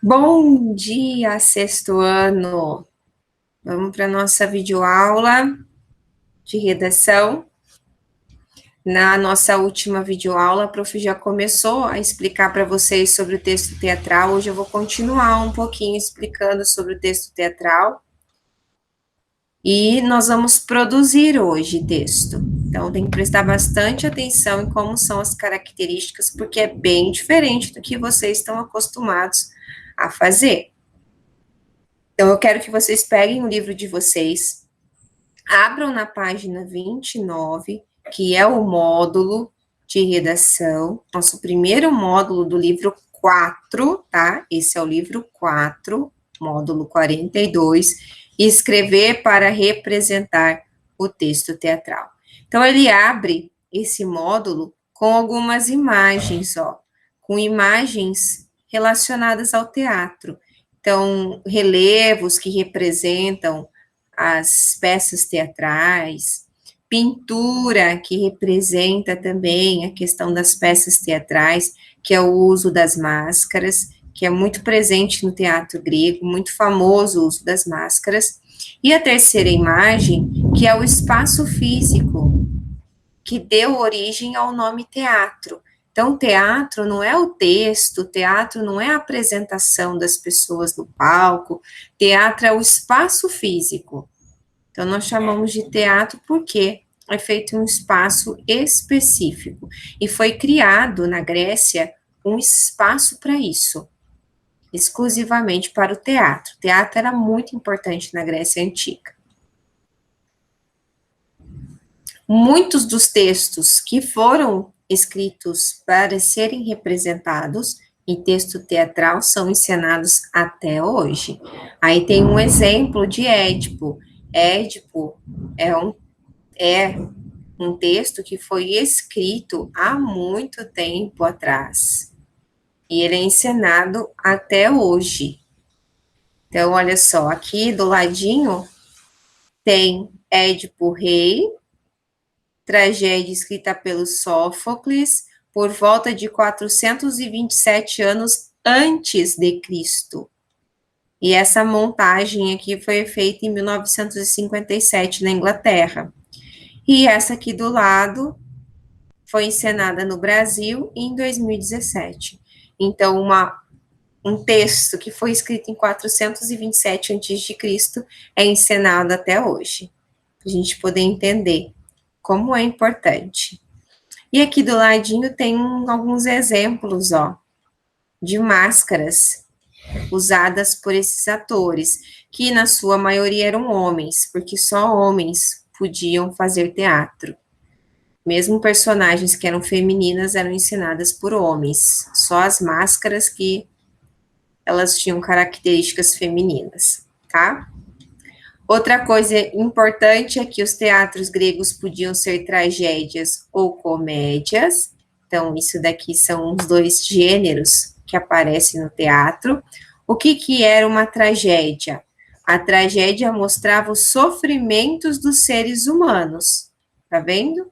Bom dia, sexto ano! Vamos para a nossa videoaula de redação. Na nossa última videoaula, a prof já começou a explicar para vocês sobre o texto teatral. Hoje eu vou continuar um pouquinho explicando sobre o texto teatral. E nós vamos produzir hoje texto. Então, tem que prestar bastante atenção em como são as características, porque é bem diferente do que vocês estão acostumados a fazer. Então, eu quero que vocês peguem o livro de vocês, abram na página 29, que é o módulo de redação, nosso primeiro módulo do livro 4, tá? Esse é o livro 4, módulo 42, e escrever para representar o texto teatral. Então, ele abre esse módulo com algumas imagens, ó, com imagens relacionadas ao teatro. Então, relevos que representam as peças teatrais, pintura que representa também a questão das peças teatrais, que é o uso das máscaras, que é muito presente no teatro grego, muito famoso o uso das máscaras. E a terceira imagem, que é o espaço físico, que deu origem ao nome teatro. Então, teatro não é o texto, teatro não é a apresentação das pessoas no palco, teatro é o espaço físico. Então, nós chamamos de teatro porque é feito em um espaço específico. E foi criado na Grécia um espaço para isso, exclusivamente para o teatro. O teatro era muito importante na Grécia Antiga. Muitos dos textos que foram escritos para serem representados em texto teatral são encenados até hoje. Aí tem um exemplo de Édipo. Édipo é um texto que foi escrito há muito tempo atrás. E ele é encenado até hoje. Então, olha só, aqui do ladinho tem Édipo Rei, tragédia escrita pelo Sófocles por volta de 427 anos antes de Cristo. E essa montagem aqui foi feita em 1957 na Inglaterra. E essa aqui do lado foi encenada no Brasil em 2017. Então, um texto que foi escrito em 427 a.C. é encenado até hoje, para a gente poder entender como é importante. E aqui do ladinho tem alguns exemplos, ó, de máscaras usadas por esses atores, que na sua maioria eram homens, porque só homens podiam fazer teatro. Mesmo personagens que eram femininas eram ensinadas por homens, só as máscaras que elas tinham características femininas, tá? Outra coisa importante é que os teatros gregos podiam ser tragédias ou comédias. Então, isso daqui são os dois gêneros que aparecem no teatro. O que era uma tragédia? A tragédia mostrava os sofrimentos dos seres humanos, tá vendo?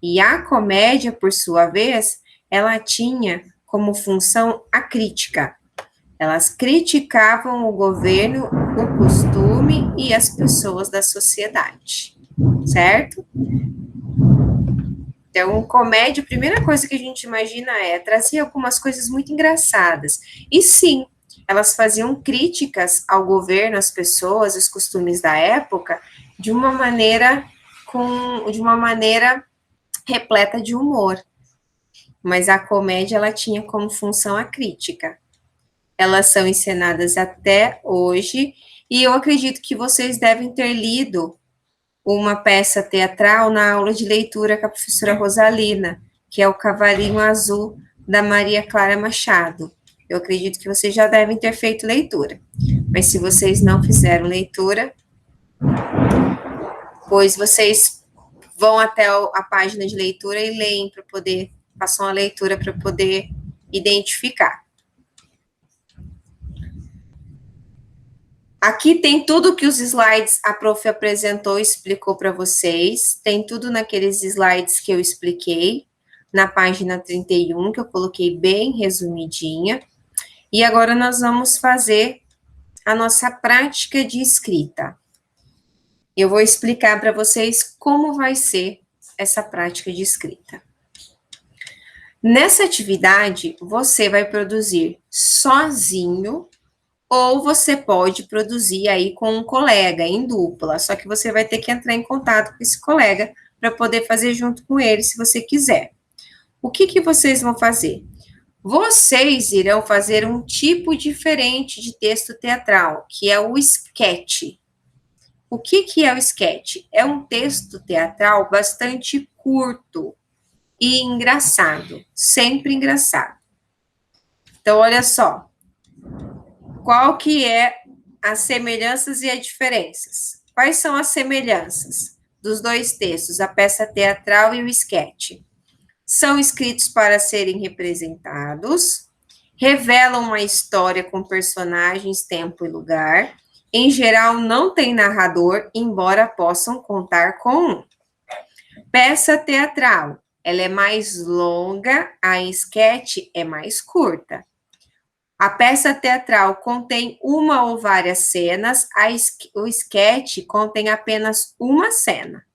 E a comédia, por sua vez, ela tinha como função a crítica. Elas criticavam o governo, o costume e as pessoas da sociedade, certo? Então, comédia, a primeira coisa que a gente imagina é trazer algumas coisas muito engraçadas. E sim, elas faziam críticas ao governo, às pessoas, aos costumes da época, de uma maneira repleta de humor. Mas a comédia, ela tinha como função a crítica. Elas são encenadas até hoje, e eu acredito que vocês devem ter lido uma peça teatral na aula de leitura com a professora Rosalina, que é o Cavalinho Azul, da Maria Clara Machado. Eu acredito que vocês já devem ter feito leitura. Mas se vocês não fizeram leitura, pois vocês vão até a página de leitura e leem para poder, façam a leitura para poder identificar. Aqui tem tudo que os slides a prof apresentou e explicou para vocês. Tem tudo naqueles slides que eu expliquei, na página 31, que eu coloquei bem resumidinha. E agora nós vamos fazer a nossa prática de escrita. Eu vou explicar para vocês como vai ser essa prática de escrita. Nessa atividade, você vai produzir sozinho ou você pode produzir aí com um colega, em dupla, só que você vai ter que entrar em contato com esse colega para poder fazer junto com ele, se você quiser. O que que vocês vão fazer? Vocês irão fazer um tipo diferente de texto teatral, que é o sketch. O que que é o sketch? É um texto teatral bastante curto e engraçado, sempre engraçado. Então, olha só, qual que é as semelhanças e as diferenças? Quais são as semelhanças dos dois textos, a peça teatral e o sketch? São escritos para serem representados, revelam uma história com personagens, tempo e lugar. Em geral, não tem narrador, embora possam contar com um. Peça teatral, ela é mais longa, a sketch é mais curta. A peça teatral contém uma ou várias cenas, o sketch contém apenas uma cena.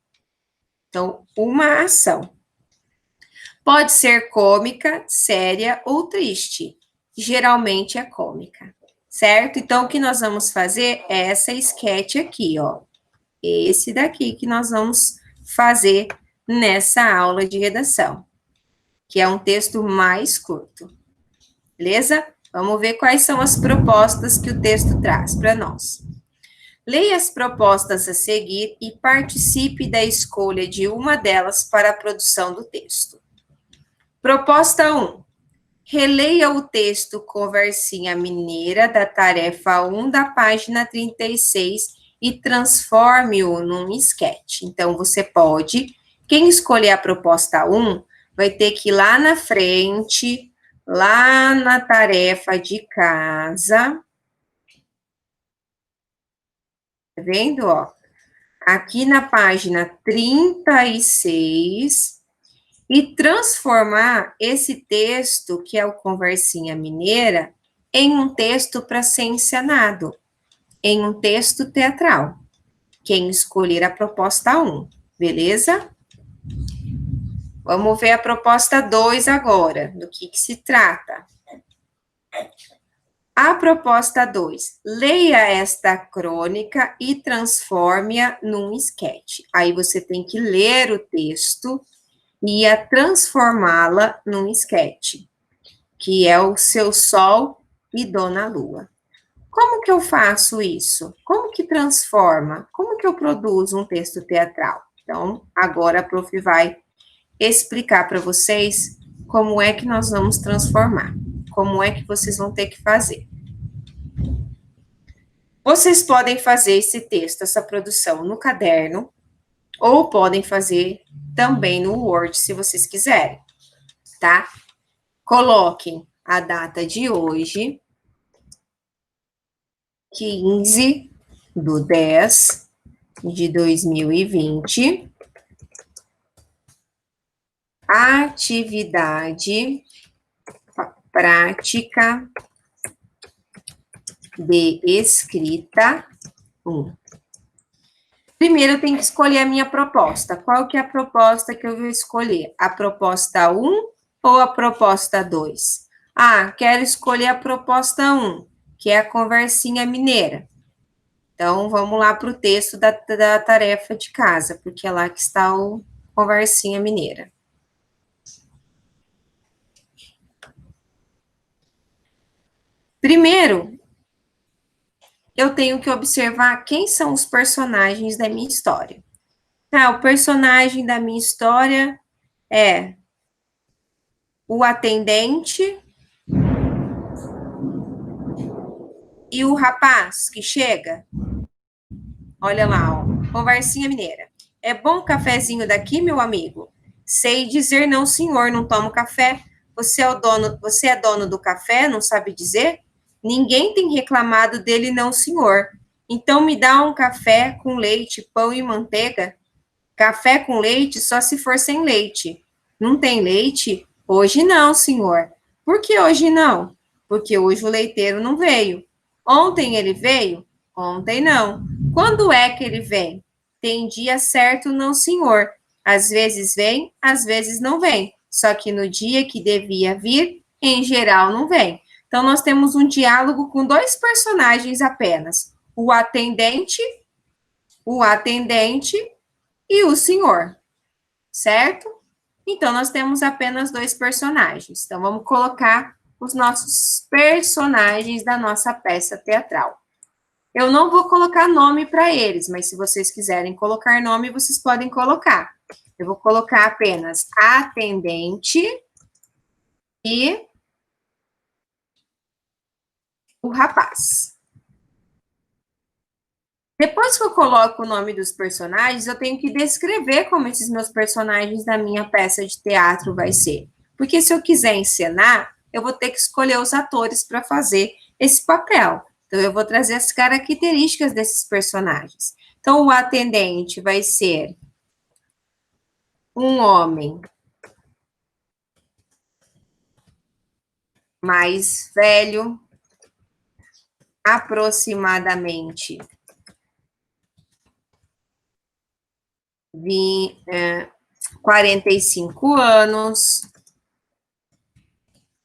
Então, uma ação. Pode ser cômica, séria ou triste. Geralmente é cômica, certo? Então, o que nós vamos fazer é essa sketch aqui, ó. Esse daqui que nós vamos fazer nessa aula de redação, que é um texto mais curto. Beleza? Vamos ver quais são as propostas que o texto traz para nós. Leia as propostas a seguir e participe da escolha de uma delas para a produção do texto. Proposta 1. Releia o texto Conversinha Mineira da tarefa 1 da página 36 e transforme-o num sketch. Então, você pode, quem escolher a proposta 1, vai ter que ir lá na frente, lá na tarefa de casa. Tá vendo, ó? Aqui na página 36, e transformar esse texto, que é o Conversinha Mineira, em um texto para ser encenado, em um texto teatral. Quem escolher a proposta 1, beleza? Vamos ver a proposta 2 agora, do que se trata. A proposta 2, leia esta crônica e transforme-a num sketch. Aí você tem que ler o texto e a transformá-la num sketch, que é o Seu Sol e Dona Lua. Como que eu faço isso? Como que transforma? Como que eu produzo um texto teatral? Então, agora a prof vai explicar para vocês como é que nós vamos transformar, como é que vocês vão ter que fazer. Vocês podem fazer esse texto, essa produção no caderno, ou podem fazer também no Word, se vocês quiserem, tá? Coloquem a data de hoje, 15/10/2020, atividade prática de escrita 1. Primeiro, eu tenho que escolher a minha proposta. Qual que é a proposta que eu vou escolher? A proposta 1 ou a proposta 2? Ah, quero escolher a proposta 1, que é a Conversinha Mineira. Então, vamos lá para o texto da tarefa de casa, porque é lá que está o Conversinha Mineira. Primeiro, eu tenho que observar quem são os personagens da minha história. Tá, o personagem da minha história é o atendente e o rapaz que chega. Olha lá, ó, Conversinha Mineira. É bom o cafezinho daqui, meu amigo? Sei dizer não, senhor, não tomo café. Você é dono do café, não sabe dizer? Ninguém tem reclamado dele, não, senhor. Então me dá um café com leite, pão e manteiga. Café com leite só se for sem leite. Não tem leite? Hoje não, senhor. Por que hoje não? porque hoje o leiteiro não veio. Ontem ele veio? Ontem não. Quando é que ele vem? Tem dia certo, não, senhor. Às vezes vem, às vezes não vem. Só que no dia que devia vir, em geral não vem. Então, nós temos um diálogo com dois personagens apenas: o atendente e o senhor, certo? Então, nós temos apenas dois personagens. Então, vamos colocar os nossos personagens da nossa peça teatral. Eu não vou colocar nome para eles, mas se vocês quiserem colocar nome, vocês podem colocar. Eu vou colocar apenas atendente e o rapaz. Depois que eu coloco o nome dos personagens, eu tenho que descrever como esses meus personagens da minha peça de teatro vai ser. Porque se eu quiser encenar, eu vou ter que escolher os atores para fazer esse papel. Então, eu vou trazer as características desses personagens. Então, o atendente vai ser um homem mais velho, aproximadamente 45 anos.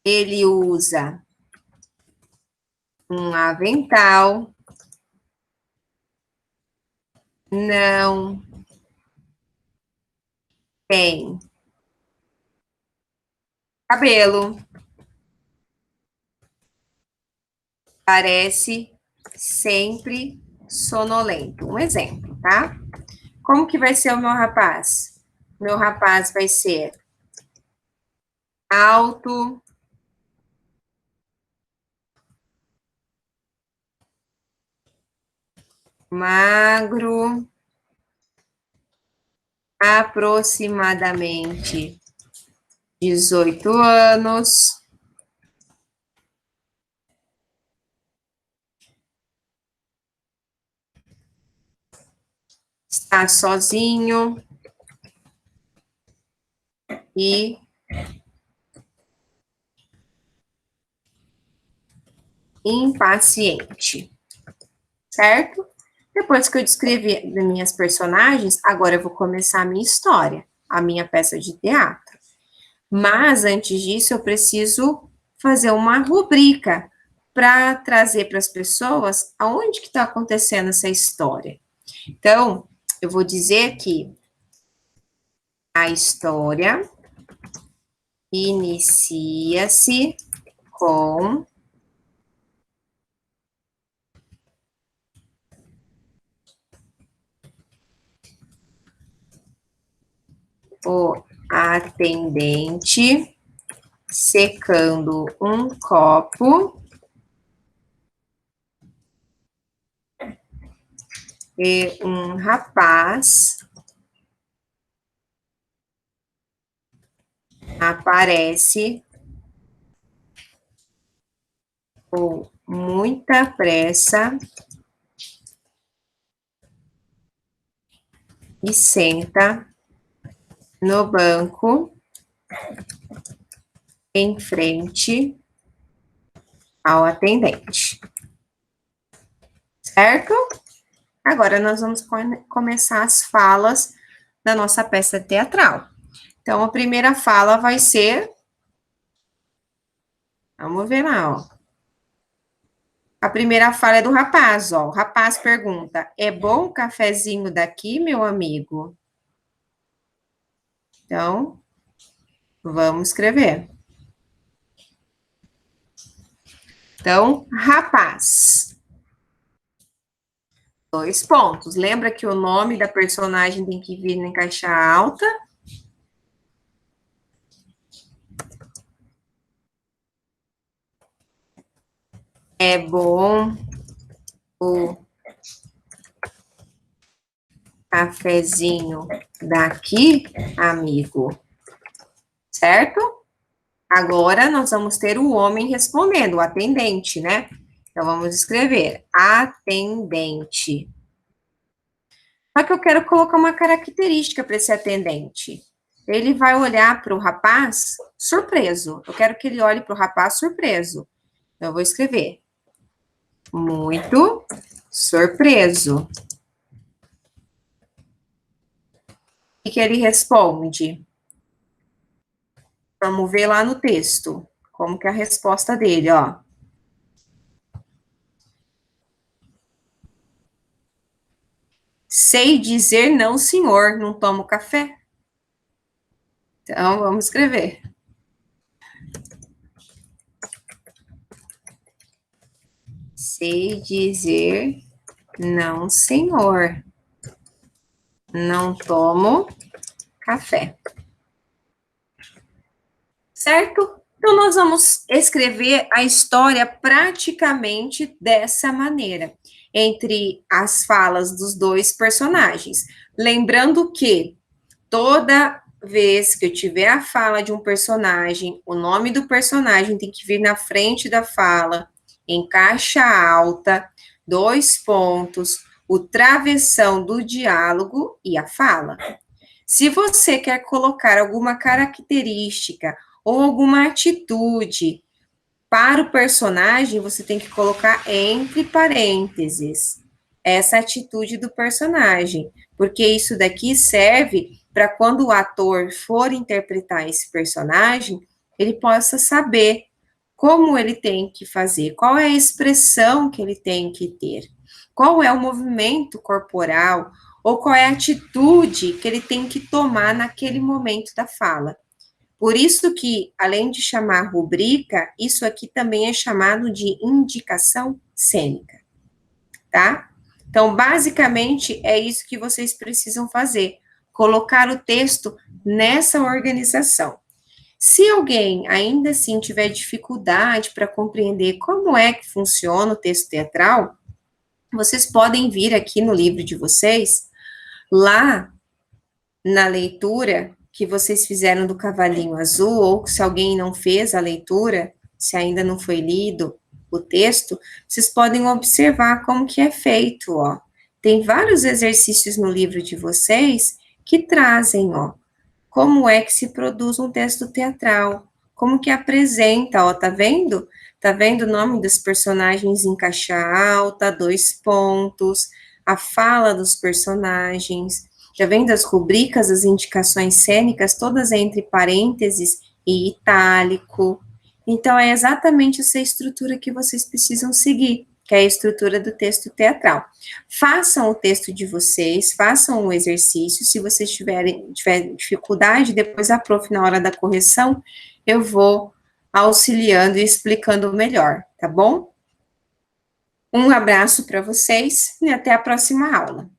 Ele usa um avental, não tem cabelo, parece sempre sonolento. Um exemplo, tá? Como que vai ser o meu rapaz? Meu rapaz vai ser alto, magro, aproximadamente 18 anos. Está sozinho e impaciente, certo? Depois que eu descrevi as minhas personagens, agora eu vou começar a minha história, a minha peça de teatro. Mas antes disso, eu preciso fazer uma rubrica para trazer para as pessoas aonde que está acontecendo essa história. Então, eu vou dizer que a história inicia-se com o atendente secando um copo e um rapaz aparece com muita pressa e senta no banco em frente ao atendente. Certo? Agora nós vamos começar as falas da nossa peça teatral. Então, a primeira fala vai ser. Vamos ver lá, ó. A primeira fala é do rapaz, ó. O rapaz pergunta: é bom o cafezinho daqui, meu amigo? Então, vamos escrever. Então, rapaz. 2 pontos. Lembra que o nome da personagem tem que vir em caixa alta? É bom o cafezinho daqui, amigo? Certo? Agora nós vamos ter o homem respondendo, o atendente, né? Então vamos escrever atendente. Só que eu quero colocar uma característica para esse atendente. Ele vai olhar para o rapaz surpreso. Eu quero que ele olhe para o rapaz surpreso. Eu vou escrever. Muito surpreso. O que ele responde? Vamos ver lá no texto. Como que é a resposta dele, ó. Sei dizer não, senhor, não tomo café. Então, vamos escrever. Sei dizer não, senhor. Não tomo café. Certo? Então, nós vamos escrever a história praticamente dessa maneira, entre as falas dos dois personagens. Lembrando que toda vez que eu tiver a fala de um personagem, o nome do personagem tem que vir na frente da fala, em caixa alta, dois pontos, o travessão do diálogo e a fala. Se você quer colocar alguma característica ou alguma atitude para o personagem, você tem que colocar entre parênteses essa atitude do personagem, porque isso daqui serve para quando o ator for interpretar esse personagem, ele possa saber como ele tem que fazer, qual é a expressão que ele tem que ter, qual é o movimento corporal ou qual é a atitude que ele tem que tomar naquele momento da fala. Por isso que, além de chamar rubrica, isso aqui também é chamado de indicação cênica, tá? Então, basicamente, é isso que vocês precisam fazer, colocar o texto nessa organização. Se alguém ainda assim tiver dificuldade para compreender como é que funciona o texto teatral, vocês podem vir aqui no livro de vocês, lá na leitura que vocês fizeram do Cavalinho Azul, ou se alguém não fez a leitura, se ainda não foi lido o texto, vocês podem observar como que é feito, ó. Tem vários exercícios no livro de vocês que trazem, ó, como é que se produz um texto teatral, como que apresenta, ó, tá vendo? Tá vendo o nome dos personagens em caixa alta, dois pontos, a fala dos personagens, tá vendo as rubricas, as indicações cênicas, todas entre parênteses e itálico. Então, é exatamente essa estrutura que vocês precisam seguir, que é a estrutura do texto teatral. Façam o texto de vocês, façam o exercício. Se vocês tiverem dificuldade, depois a prof, na hora da correção, eu vou auxiliando e explicando melhor, tá bom? Um abraço para vocês e até a próxima aula.